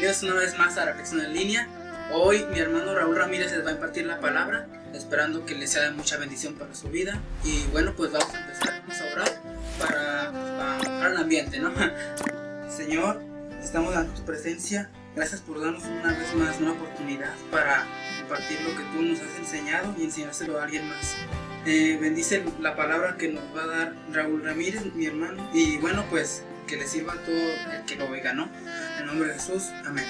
Bienvenidos una vez más a Reflexión en Línea. Hoy mi hermano Raúl Ramírez les va a impartir la palabra, esperando que les sea de mucha bendición para su vida. Y bueno, pues vamos a empezar, vamos a orar para mejorar el ambiente, ¿no? Señor, estamos ante tu presencia. Gracias por darnos una vez más una oportunidad para compartir lo que tú nos has enseñado y enseñárselo a alguien más. Bendice la palabra que nos va a dar Raúl Ramírez, mi hermano. Y bueno, pues que le sirva a todo el que lo oiga, ¿no? En el nombre de Jesús, amén.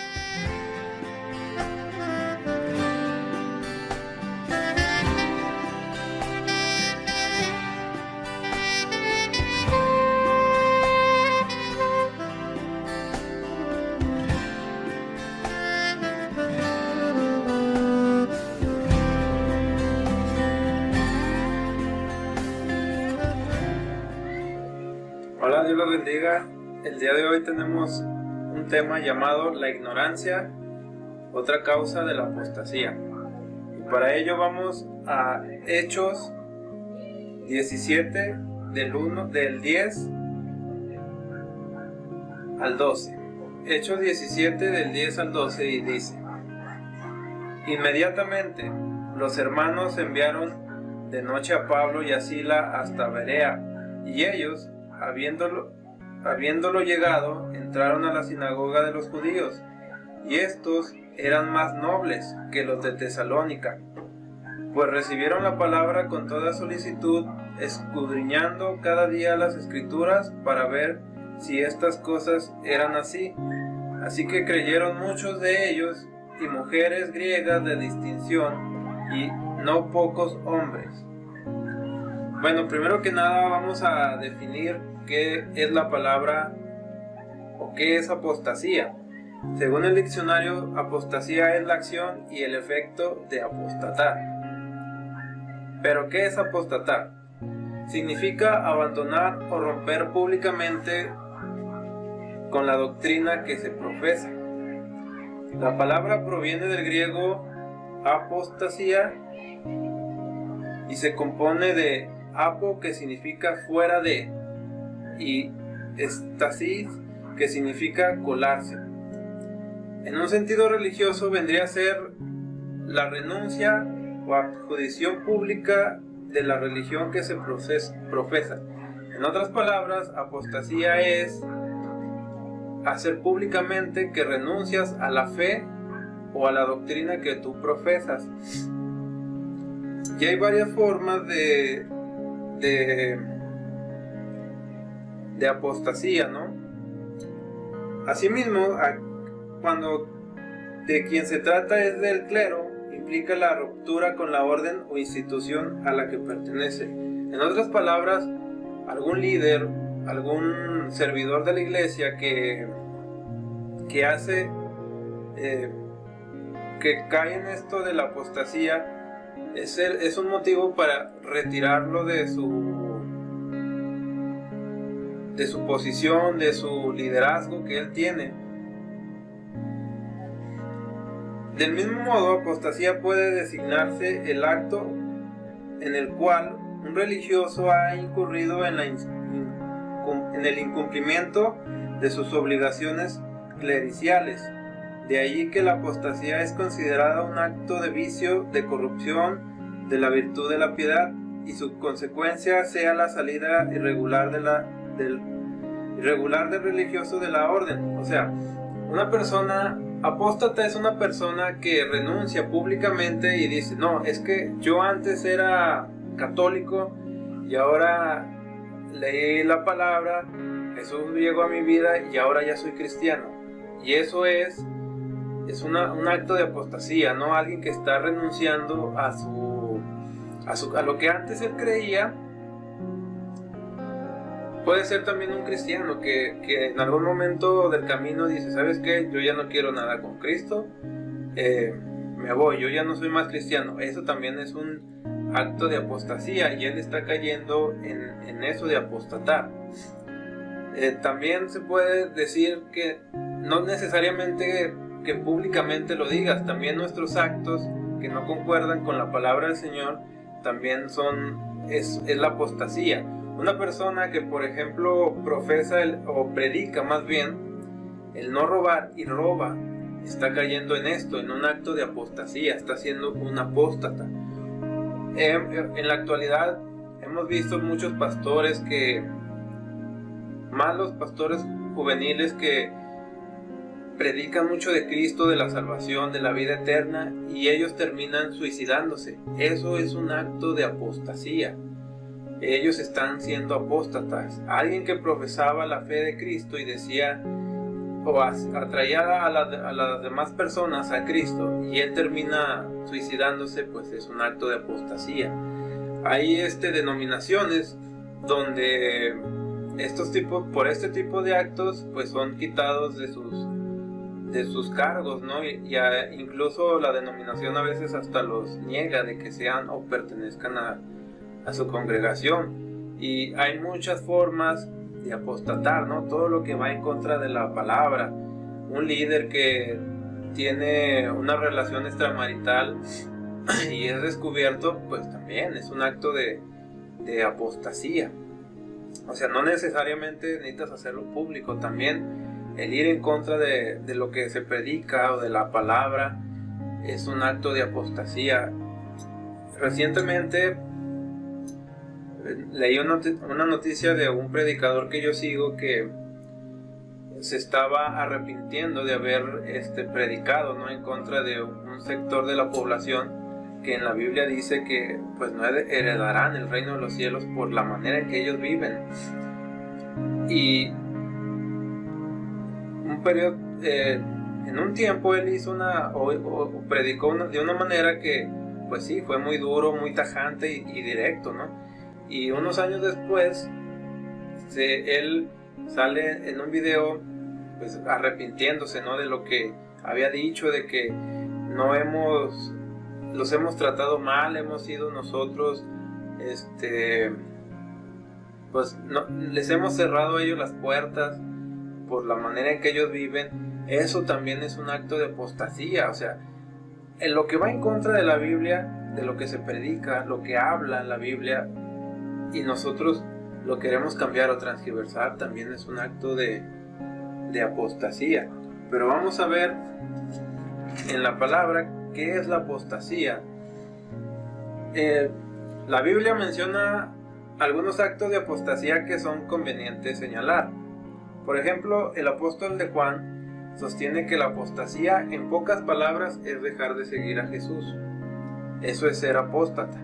Hola, Dios los bendiga. El día de hoy tenemos un tema llamado la ignorancia, otra causa de la apostasía. Y para ello vamos a Hechos 17 del 10 al 12. Hechos 17 del 10 al 12 y dice: Inmediatamente los hermanos enviaron de noche a Pablo y a Sila hasta Berea, y ellos, habiéndolo llegado, entraron a la sinagoga de los judíos, y estos eran más nobles que los de Tesalónica, pues recibieron la palabra con toda solicitud, escudriñando cada día las escrituras para ver si estas cosas eran así. Así que creyeron muchos de ellos, y mujeres griegas de distinción, y no pocos hombres. Bueno, primero que nada vamos a definir qué es la palabra o qué es apostasía. Según el diccionario, apostasía es la acción y el efecto de apostatar. ¿Pero qué es apostatar? Significa abandonar o romper públicamente con la doctrina que se profesa. La palabra proviene del griego apostasía y se compone de apo, que significa fuera de, y estasis, que significa colarse. En un sentido religioso vendría a ser la renuncia o adjudicación pública de la religión que se profesa. En otras palabras, apostasía es hacer públicamente que renuncias a la fe o a la doctrina que tú profesas. Y hay varias formas de apostasía, ¿no? Asimismo, cuando de quien se trata es del clero, implica la ruptura con la orden o institución a la que pertenece. En otras palabras, algún líder, algún servidor de la iglesia que hace que cae en esto de la apostasía, es un motivo para retirarlo de su posición, de su liderazgo que él tiene. Del mismo modo, apostasía puede designarse el acto en el cual un religioso ha incurrido en el incumplimiento de sus obligaciones clericiales. De allí que la apostasía es considerada un acto de vicio, de corrupción de la virtud de la piedad, y su consecuencia sea la salida irregular del religioso de la orden. O sea, una persona apóstata es una persona que renuncia públicamente y dice: no, es que yo antes era católico y ahora leí la palabra, Jesús llegó a mi vida y ahora ya soy cristiano. Y eso es un acto de apostasía, ¿no? Alguien que está renunciando a lo que antes él creía. Puede ser también un cristiano que en algún momento del camino dice: ¿sabes qué? Yo ya no quiero nada con Cristo, me voy, yo ya no soy más cristiano. Eso también es un acto de apostasía y él está cayendo en eso de apostatar. También se puede decir que no necesariamente que públicamente lo digas, también nuestros actos que no concuerdan con la palabra del Señor también es la apostasía. Una persona que, por ejemplo, profesa o predica más bien el no robar y roba, está cayendo en esto, en un acto de apostasía, está siendo un apóstata. En la actualidad hemos visto muchos pastores más los pastores juveniles, que predican mucho de Cristo, de la salvación, de la vida eterna, y ellos terminan suicidándose. Eso es un acto de apostasía. Ellos están siendo apóstatas. Alguien que profesaba la fe de Cristo y decía o atraía a las demás personas a Cristo, y él termina suicidándose, pues es un acto de apostasía. Hay denominaciones donde por este tipo de actos, pues son quitados de sus cargos, ¿no? Incluso la denominación a veces hasta los niega de que sean o pertenezcan a su congregación. Y hay muchas formas de apostatar, ¿no? Todo lo que va en contra de la palabra. Un líder que tiene una relación extramarital y es descubierto, pues también es un acto de apostasía. O sea, no necesariamente necesitas hacerlo público. También el ir en contra de lo que se predica o de la palabra es un acto de apostasía. Recientemente leí una noticia de un predicador que yo sigo, que se estaba arrepintiendo de haber predicado, ¿no?, en contra de un sector de la población que en la Biblia dice que pues no heredarán el reino de los cielos por la manera en que ellos viven. Y en un tiempo él hizo predicó de una manera que pues sí, fue muy duro, muy tajante y directo, ¿no? Y unos años después él sale en un video pues arrepintiéndose, ¿no?, de lo que había dicho, de que los hemos tratado mal, hemos sido nosotros pues no, les hemos cerrado a ellos las puertas por la manera en que ellos viven. Eso también es un acto de apostasía. O sea, en lo que va en contra de la Biblia, de lo que se predica, lo que habla la Biblia, y nosotros lo queremos cambiar o transgiversar, también es un acto de apostasía. Pero vamos a ver en la palabra qué es la apostasía. La Biblia menciona algunos actos de apostasía que son convenientes señalar. Por ejemplo, el apóstol de Juan sostiene que la apostasía, en pocas palabras, es dejar de seguir a Jesús. Eso es ser apóstata.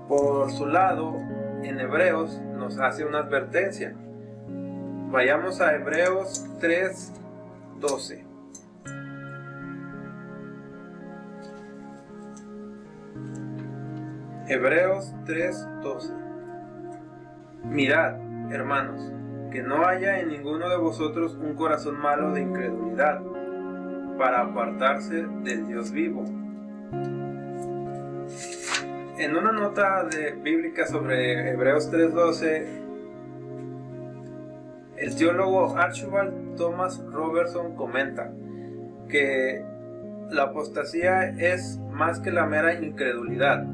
Por su lado, en Hebreos nos hace una advertencia. Vayamos a Hebreos 3:12. Hebreos 3:12. Mirad, hermanos, que no haya en ninguno de vosotros un corazón malo de incredulidad, para apartarse del Dios vivo. En una nota bíblica sobre Hebreos 3:12, el teólogo Archibald Thomas Robertson comenta que la apostasía es más que la mera incredulidad.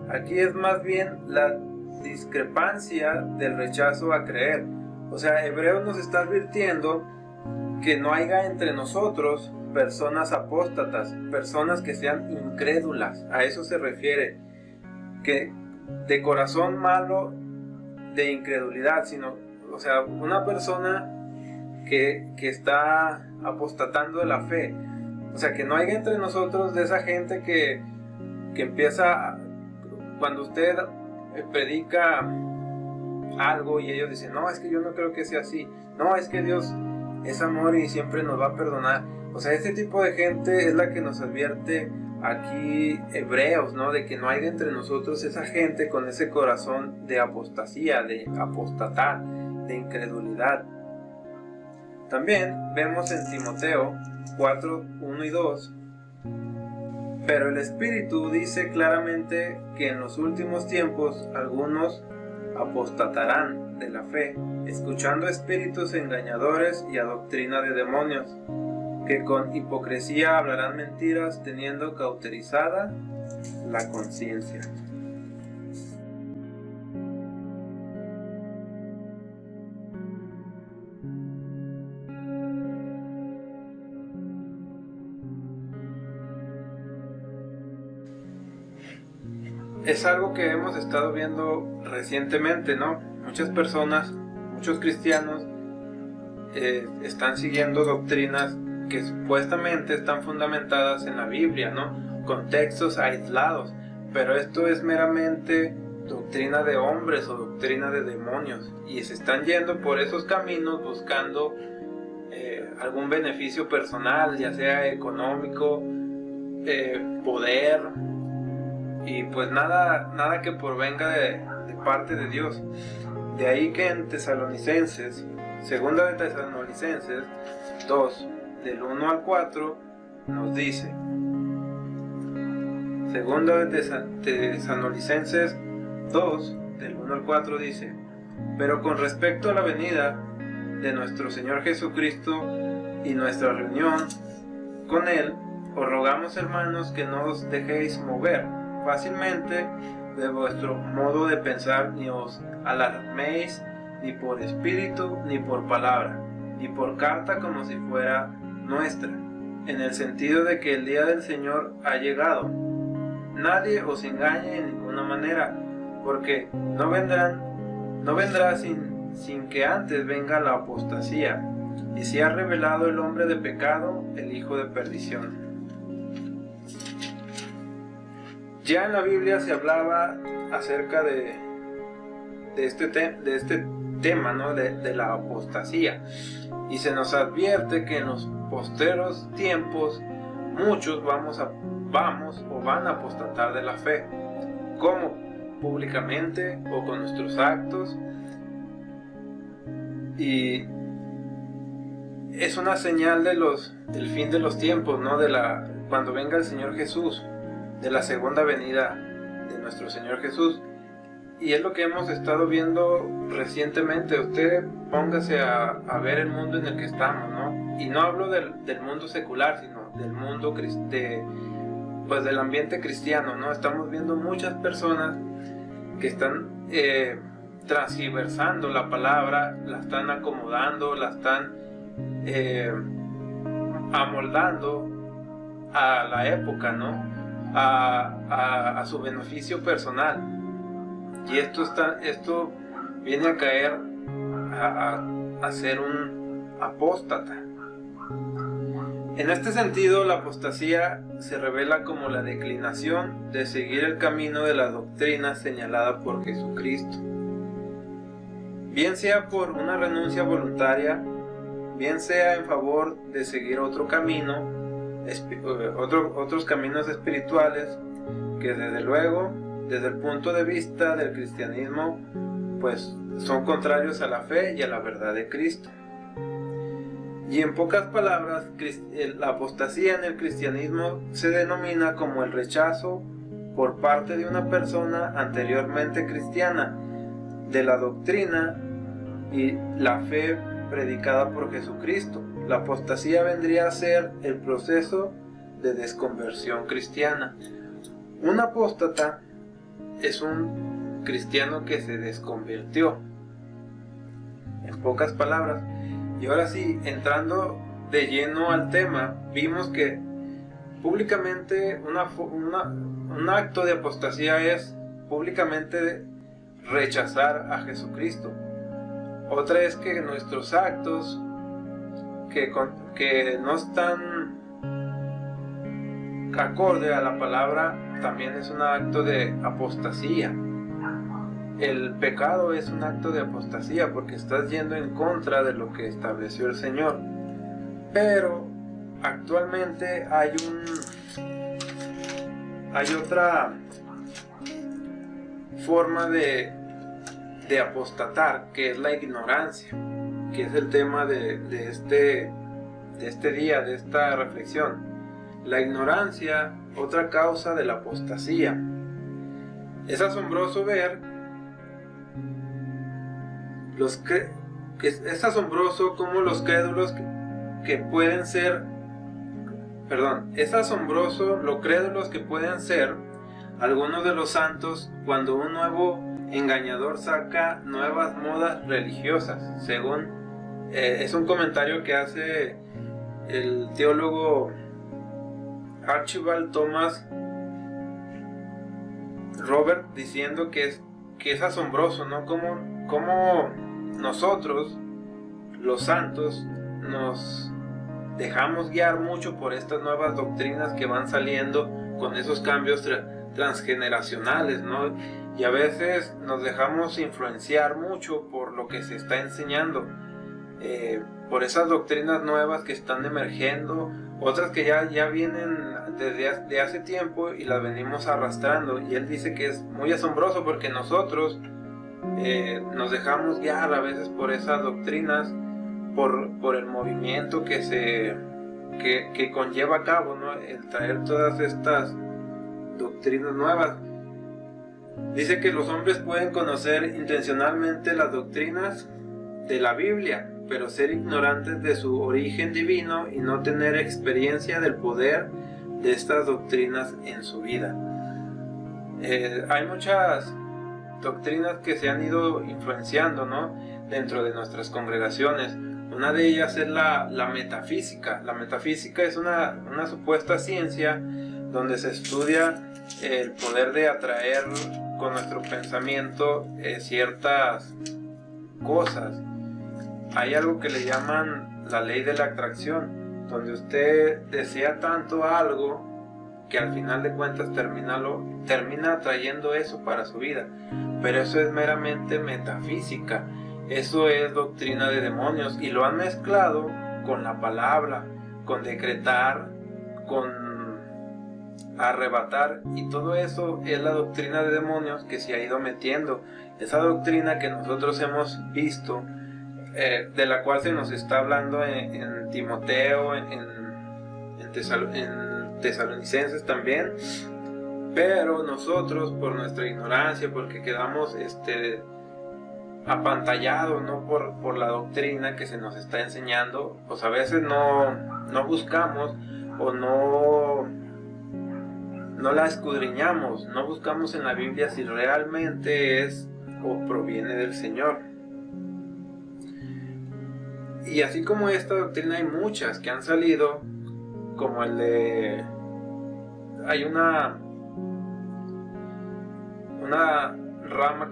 Aquí es más bien la discrepancia del rechazo a creer. O sea, Hebreos nos está advirtiendo que no haya entre nosotros personas apóstatas, personas que sean incrédulas. A eso se refiere, que de corazón malo de incredulidad, sino, o sea, una persona que está apostatando de la fe. O sea, que no haya entre nosotros de esa gente que empieza, cuando usted predica algo y ellos dicen, no, es que yo no creo que sea así, no, es que Dios es amor y siempre nos va a perdonar. O sea, este tipo de gente es la que nos advierte aquí Hebreos, ¿no?, de que no hay entre nosotros esa gente con ese corazón de apostasía, de apostatar, de incredulidad. También vemos en Timoteo 4:1 y 2, pero el Espíritu dice claramente que en los últimos tiempos algunos apostatarán de la fe, escuchando espíritus engañadores y a doctrina de demonios, que con hipocresía hablarán mentiras, teniendo cauterizada la conciencia. es algo que hemos estado viendo recientemente, ¿no? Muchas personas, muchos cristianos están siguiendo doctrinas que supuestamente están fundamentadas en la Biblia, ¿no? Con textos aislados, pero esto es meramente doctrina de hombres o doctrina de demonios, y se están yendo por esos caminos buscando algún beneficio personal, ya sea económico, poder, y pues nada que provenga de parte de Dios. De ahí que en Tesalonicenses, segunda de Tesalonicenses 2, del 1 al 4, nos dice, segunda de Tesalonicenses 2, del 1 al 4 dice: pero con respecto a la venida de nuestro Señor Jesucristo y nuestra reunión con Él, os rogamos, hermanos, que no os dejéis mover fácilmente de vuestro modo de pensar, ni os alarméis ni por espíritu, ni por palabra, ni por carta como si fuera nuestra, en el sentido de que el día del Señor ha llegado. Nadie os engañe en ninguna manera, porque no vendrá sin que antes venga la apostasía, y se ha revelado el hombre de pecado, el hijo de perdición. Ya en la Biblia se hablaba acerca de este tema, ¿no? de la apostasía, y se nos advierte que en los postreros tiempos muchos van a apostatar de la fe. ¿Cómo? Públicamente o con nuestros actos, y es una señal del fin de los tiempos, ¿no? Cuando venga el Señor Jesús, de la segunda venida de nuestro Señor Jesús. Y es lo que hemos estado viendo recientemente. Usted póngase a ver el mundo en el que estamos, ¿no? Y no hablo del mundo secular, sino del mundo del ambiente cristiano, ¿no? Estamos viendo muchas personas que están transgiversando la palabra, la están acomodando, la están amoldando a la época, ¿no? A su beneficio personal. Y esto viene a caer a ser un apóstata. En este sentido, la apostasía se revela como la declinación de seguir el camino de la doctrina señalada por Jesucristo, bien sea por una renuncia voluntaria, bien sea en favor de seguir otro camino, otros caminos espirituales que desde luego, desde el punto de vista del cristianismo, pues son contrarios a la fe y a la verdad de Cristo. Y en pocas palabras, la apostasía en el cristianismo se denomina como el rechazo por parte de una persona anteriormente cristiana de la doctrina y la fe predicada por Jesucristo. La apostasía vendría a ser el proceso de desconversión cristiana. Un apóstata es un cristiano que se desconvirtió, en pocas palabras. Y ahora sí, entrando de lleno al tema, vimos que públicamente un acto de apostasía es públicamente rechazar a Jesucristo. Otra es que nuestros actos que no están acorde a la palabra también es un acto de apostasía. El pecado es un acto de apostasía porque estás yendo en contra de lo que estableció el Señor. Pero actualmente hay otra forma de apostatar, que es la ignorancia, que es el tema de este día, de esta reflexión. La ignorancia, otra causa de la apostasía. Es asombroso ver es asombroso cómo los crédulos es asombroso lo crédulos que pueden ser algunos de los santos cuando un nuevo engañador saca nuevas modas religiosas. Según es un comentario que hace el teólogo Archibald Thomas Robert diciendo que es asombroso, ¿no? Cómo nosotros, los santos, nos dejamos guiar mucho por estas nuevas doctrinas que van saliendo con esos cambios transgeneracionales, ¿no? Y a veces nos dejamos influenciar mucho por lo que se está enseñando, por esas doctrinas nuevas que están emergiendo, otras que ya vienen desde hace tiempo y las venimos arrastrando. Y él dice que es muy asombroso porque nosotros nos dejamos guiar a veces por esas doctrinas, por el movimiento que conlleva a cabo, ¿no? El traer todas estas doctrinas nuevas. Dice que los hombres pueden conocer intencionalmente las doctrinas de la Biblia, pero ser ignorantes de su origen divino y no tener experiencia del poder de estas doctrinas en su vida. Hay muchas doctrinas que se han ido influenciando, ¿no?, dentro de nuestras congregaciones. Una de ellas es la metafísica. La metafísica es una supuesta ciencia donde se estudia el poder de atraer con nuestro pensamiento ciertas cosas. Hay algo que le llaman la ley de la atracción, donde usted desea tanto algo que al final de cuentas termina atrayendo eso para su vida. Pero eso es meramente metafísica, eso es doctrina de demonios, y lo han mezclado con la palabra, con decretar, con arrebatar, y todo eso es la doctrina de demonios que se ha ido metiendo. Esa doctrina que nosotros hemos visto, de la cual se nos está hablando en Timoteo, en Tesalonicenses también, pero nosotros por nuestra ignorancia, porque quedamos apantallados, ¿no?, por la doctrina que se nos está enseñando, pues a veces no buscamos o no la escudriñamos, no buscamos en la Biblia si realmente es o proviene del Señor. Y así como esta doctrina hay muchas que han salido, como hay una rama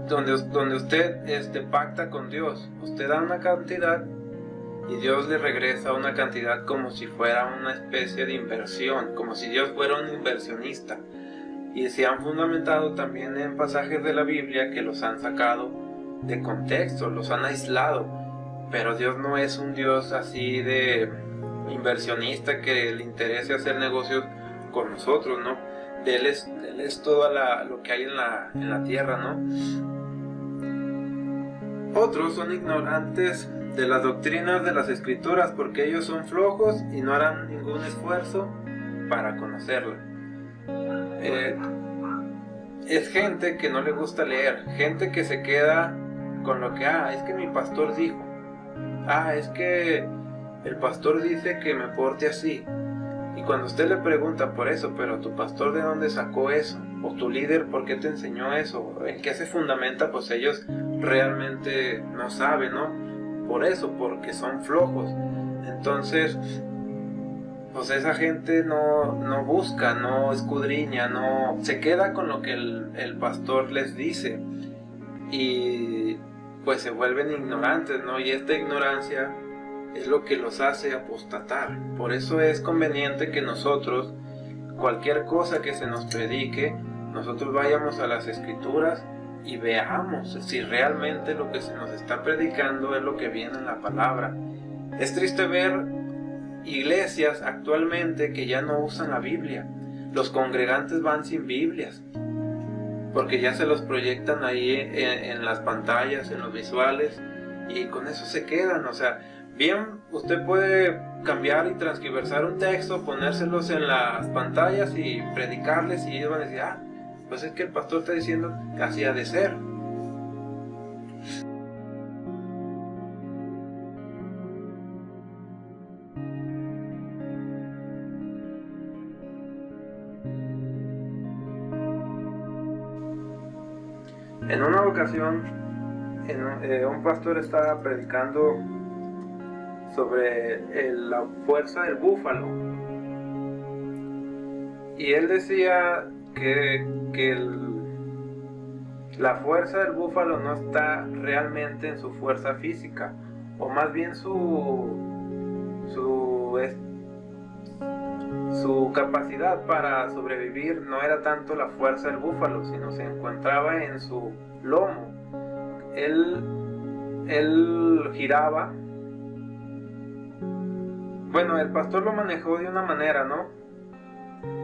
donde usted pacta con Dios. Usted da una cantidad y Dios le regresa una cantidad como si fuera una especie de inversión, como si Dios fuera un inversionista. Y se han fundamentado también en pasajes de la Biblia que los han sacado de contexto, los han aislado. Pero Dios no es un Dios así de inversionista que le interese hacer negocios con nosotros, ¿no? De Él es todo lo que hay en la tierra, ¿no? Otros son ignorantes de las doctrinas de las Escrituras porque ellos son flojos y no harán ningún esfuerzo para conocerla. Es gente que no le gusta leer, gente que se queda con lo que, es que mi pastor dijo, es que el pastor dice que me porte así. Y cuando usted le pregunta por eso, pero tu pastor ¿de dónde sacó eso? O tu líder ¿por qué te enseñó eso? ¿En qué se fundamenta? Pues ellos realmente no saben, ¿no? Por eso, porque son flojos. Entonces, pues esa gente no busca, no escudriña, no se queda con lo que el pastor les dice, y pues se vuelven ignorantes, ¿no? Y esta ignorancia es lo que los hace apostatar. Por eso es conveniente que nosotros, cualquier cosa que se nos predique, nosotros vayamos a las Escrituras y veamos si realmente lo que se nos está predicando es lo que viene en la palabra. Es triste ver iglesias actualmente que ya no usan la Biblia. Los congregantes van sin Biblias porque ya se los proyectan ahí en las pantallas, en los visuales, y con eso se quedan. O sea, bien, usted puede cambiar y transgiversar un texto, ponérselos en las pantallas y predicarles, y ellos van a decir, pues es que el pastor está diciendo que así ha de ser. En una ocasión, un pastor estaba predicando sobre la fuerza del búfalo, Y él decía que la fuerza del búfalo no está realmente en su fuerza física, o más bien su capacidad para sobrevivir no era tanto la fuerza del búfalo, sino se encontraba en su lomo. Él giraba. Bueno, el pastor lo manejó de una manera, ¿no?,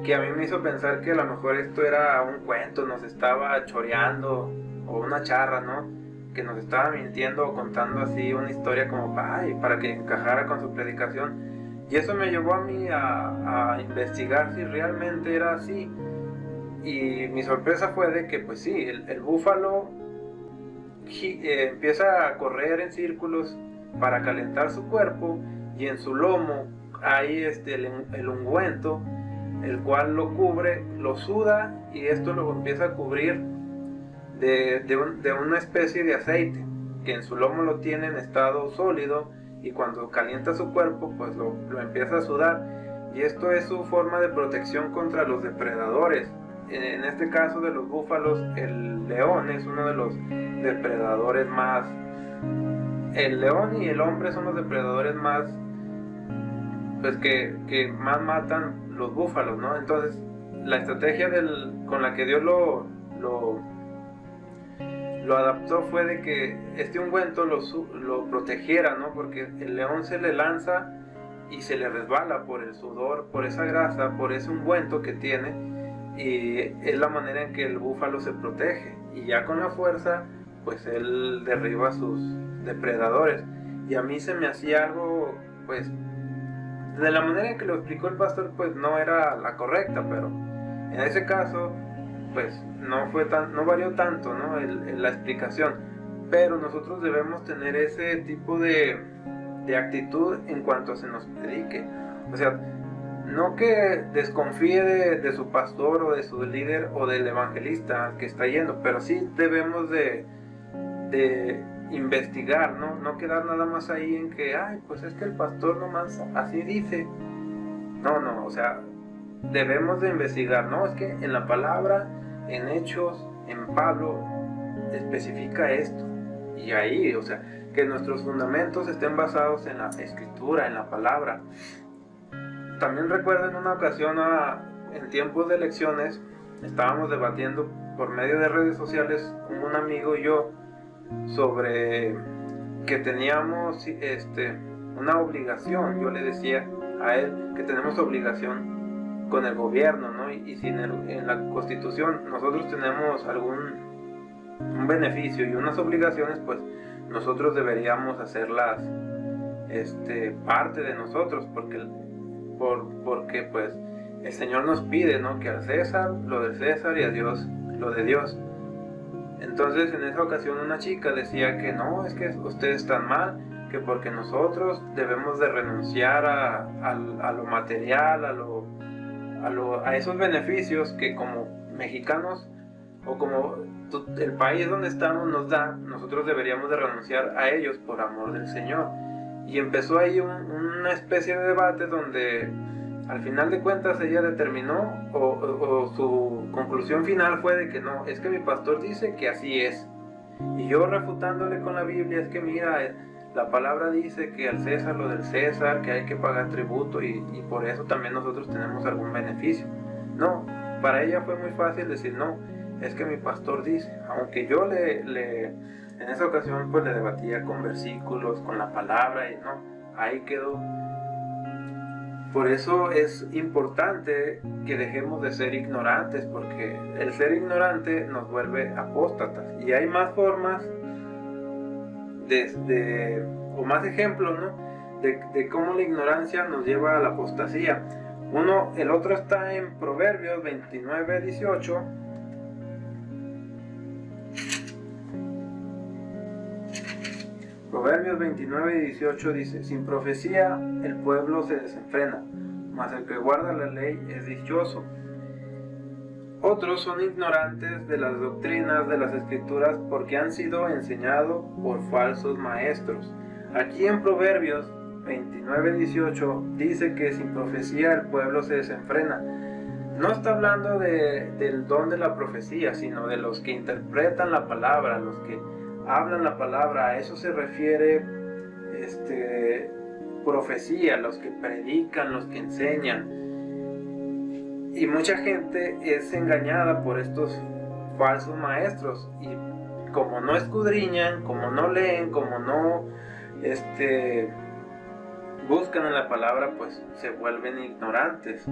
que a mí me hizo pensar que a lo mejor esto era un cuento, nos estaba choreando, o una charra, ¿no?, que nos estaba mintiendo o contando así una historia como para que encajara con su predicación. Y eso me llevó a mí a investigar si realmente era así. Y mi sorpresa fue de que, pues sí, el búfalo empieza a correr en círculos para calentar su cuerpo, y en su lomo hay el ungüento, el cual lo cubre, lo suda, y esto lo empieza a cubrir de una especie de aceite que en su lomo lo tiene en estado sólido, y cuando calienta su cuerpo pues lo empieza a sudar, y esto es su forma de protección contra los depredadores. En este caso de los búfalos, el león es uno de los depredadores más... El león y el hombre son los depredadores más, pues que más matan los búfalos, ¿no? Entonces la estrategia con la que Dios lo adaptó fue de que este ungüento lo protegiera, ¿no? Porque el león se le lanza y se le resbala por el sudor, por esa grasa, por ese ungüento que tiene, y es la manera en que el búfalo se protege, y ya con la fuerza pues él derriba a sus depredadores. Y a mí se me hacía algo, pues de la manera en que lo explicó el pastor, pues no era la correcta, pero en ese caso pues no varió tanto, ¿no?, la explicación. Pero nosotros debemos tener ese tipo de actitud en cuanto se nos predique. O sea, no que desconfíe de su pastor o de su líder o del evangelista que está yendo, pero sí debemos de investigar, no quedar nada más ahí en que, pues es que el pastor nomás así dice. No, o sea, debemos de investigar, ¿no? Es que en la palabra, en Hechos, en Pablo, especifica esto. Y ahí, o sea, que nuestros fundamentos estén basados en la escritura, en la palabra. También recuerdo en una ocasión, en tiempos de elecciones, estábamos debatiendo por medio de redes sociales, un amigo y yo, sobre que teníamos una obligación. Yo le decía a él que tenemos obligación con el gobierno, ¿no? Y si en la Constitución nosotros tenemos un beneficio y unas obligaciones, pues nosotros deberíamos hacerlas parte de nosotros, porque pues el Señor nos pide, ¿no?, que al César lo del César y a Dios lo de Dios. Entonces en esa ocasión una chica decía que no, es que ustedes están mal, que porque nosotros debemos de renunciar a lo material, a esos beneficios que como mexicanos o como el país donde estamos nos da, nosotros deberíamos de renunciar a ellos por amor del Señor. Y empezó ahí una especie de debate donde al final de cuentas ella determinó, o su conclusión final fue de que no, es que mi pastor dice que así es. Y yo refutándole con la Biblia, es que mira, la palabra dice que al César lo del César, que hay que pagar tributo, y por eso también nosotros tenemos algún beneficio. No, para ella fue muy fácil decir no, es que mi pastor dice, aunque yo en esa ocasión pues le debatía con versículos, con la palabra, y no, ahí quedó. Por eso es importante que dejemos de ser ignorantes, porque el ser ignorante nos vuelve apóstatas. Y hay más formas o más ejemplos, ¿no?, de cómo la ignorancia nos lleva a la apostasía. El otro está en Proverbios 29:18. Proverbios 29:18 dice: sin profecía el pueblo se desenfrena, mas el que guarda la ley es dichoso. Otros son ignorantes de las doctrinas de las escrituras porque han sido enseñados por falsos maestros. Aquí en Proverbios 29:18 dice que sin profecía el pueblo se desenfrena. no está hablando del don de la profecía, sino de los que interpretan la palabra, los que hablan la palabra. A eso se refiere profecía, los que predican, los que enseñan. Y mucha gente es engañada por estos falsos maestros, y como no escudriñan, como no leen, como no buscan en la palabra, pues se vuelven ignorantes.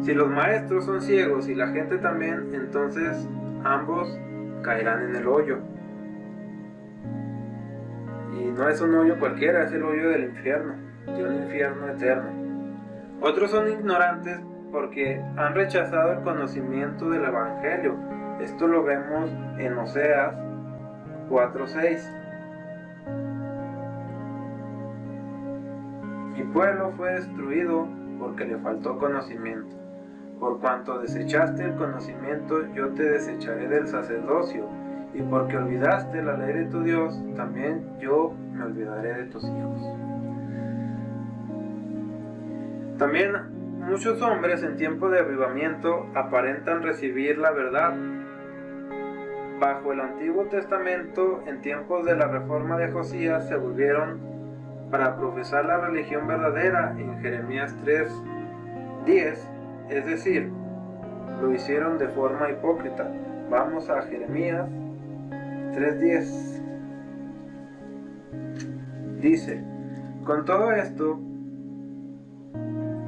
Si los maestros son ciegos y la gente también, entonces ambos caerán en el hoyo. Y no es un hoyo cualquiera, es el hoyo del infierno, de un infierno eterno. Otros son ignorantes porque han rechazado el conocimiento del Evangelio. Esto lo vemos en Oseas 4:6. Mi pueblo fue destruido porque le faltó conocimiento. Por cuanto desechaste el conocimiento, yo te desecharé del sacerdocio. Y porque olvidaste la ley de tu Dios, también yo me olvidaré de tus hijos. También muchos hombres en tiempo de avivamiento aparentan recibir la verdad. Bajo el Antiguo Testamento, en tiempos de la reforma de Josías, se volvieron para profesar la religión verdadera en Jeremías 3:10, es decir, lo hicieron de forma hipócrita. Vamos a Jeremías 3:10. Dice: con todo esto,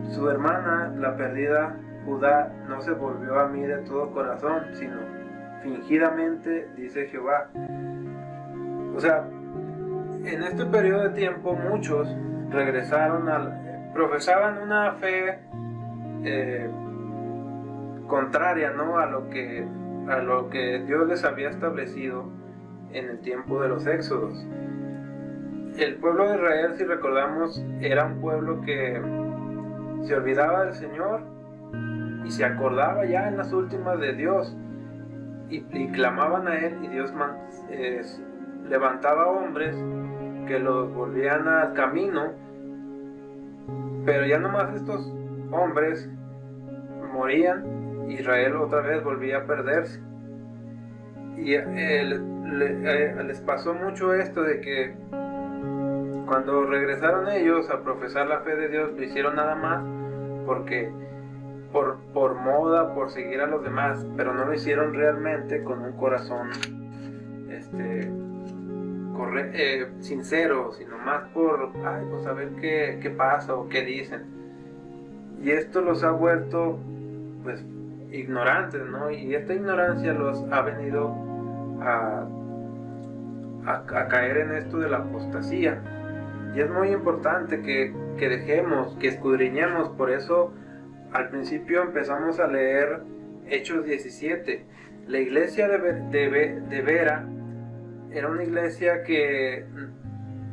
su hermana, la perdida Judá, no se volvió a mí de todo corazón, sino fingidamente, dice Jehová. O sea, en este periodo de tiempo muchos regresaron profesaban una fe contraria, ¿no?, a lo que Dios les había establecido en el tiempo de los éxodos. El pueblo de Israel, si recordamos, era un pueblo que se olvidaba del Señor y se acordaba ya en las últimas de Dios, y clamaban a Él, y Dios levantaba hombres que los volvían al camino, pero ya nomás estos hombres morían, Israel otra vez volvía a perderse. Y les pasó mucho esto de que cuando regresaron ellos a profesar la fe de Dios, lo hicieron nada más porque por moda, por seguir a los demás, pero no lo hicieron realmente con un corazón sincero, sino más por pues a ver qué pasa o qué dicen. Y esto los ha vuelto pues ignorantes, ¿no? Y esta ignorancia los ha venido a caer en esto de la apostasía. Y es muy importante que dejemos, que escudriñemos. Por eso al principio empezamos a leer Hechos 17. La iglesia de Vera era una iglesia que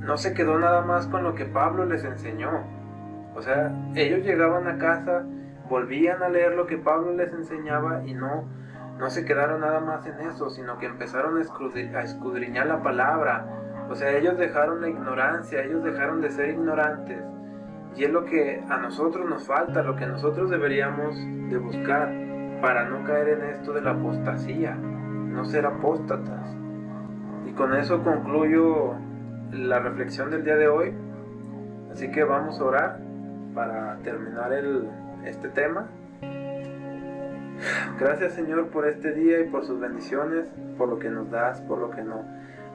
no se quedó nada más con lo que Pablo les enseñó. O sea, ellos llegaban a casa, volvían a leer lo que Pablo les enseñaba y no se quedaron nada más en eso, sino que empezaron a escudriñar la palabra. O sea, ellos dejaron la ignorancia, ellos dejaron de ser ignorantes. Y es lo que a nosotros nos falta, lo que nosotros deberíamos de buscar para no caer en esto de la apostasía, no ser apóstatas. Y con eso concluyo la reflexión del día de hoy. Así que vamos a orar para terminar este tema. Gracias, Señor, por este día y por sus bendiciones, por lo que nos das, por lo que no.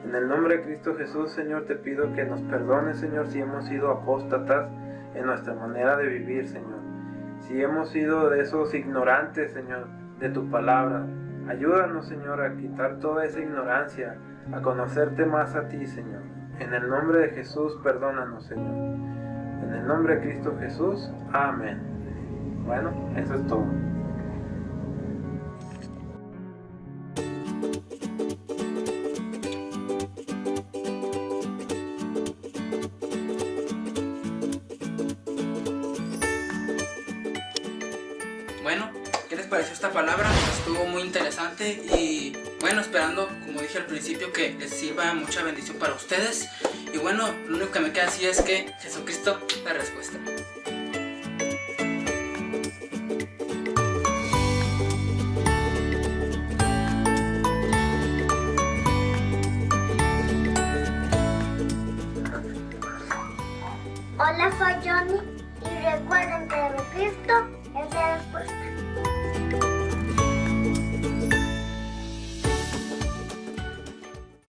En el nombre de Cristo Jesús, Señor, te pido que nos perdones, Señor, si hemos sido apóstatas en nuestra manera de vivir, Señor. Si hemos sido de esos ignorantes, Señor, de tu palabra. Ayúdanos, Señor, a quitar toda esa ignorancia, a conocerte más a ti, Señor. En el nombre de Jesús, perdónanos, Señor. En el nombre de Cristo Jesús, amén. Bueno, eso es todo. Bueno, ¿qué les pareció esta palabra? Estuvo muy interesante y bueno, esperando, como dije al principio, que les sirva mucha bendición para ustedes. Y bueno, lo único que me queda decir es que Jesucristo es la respuesta.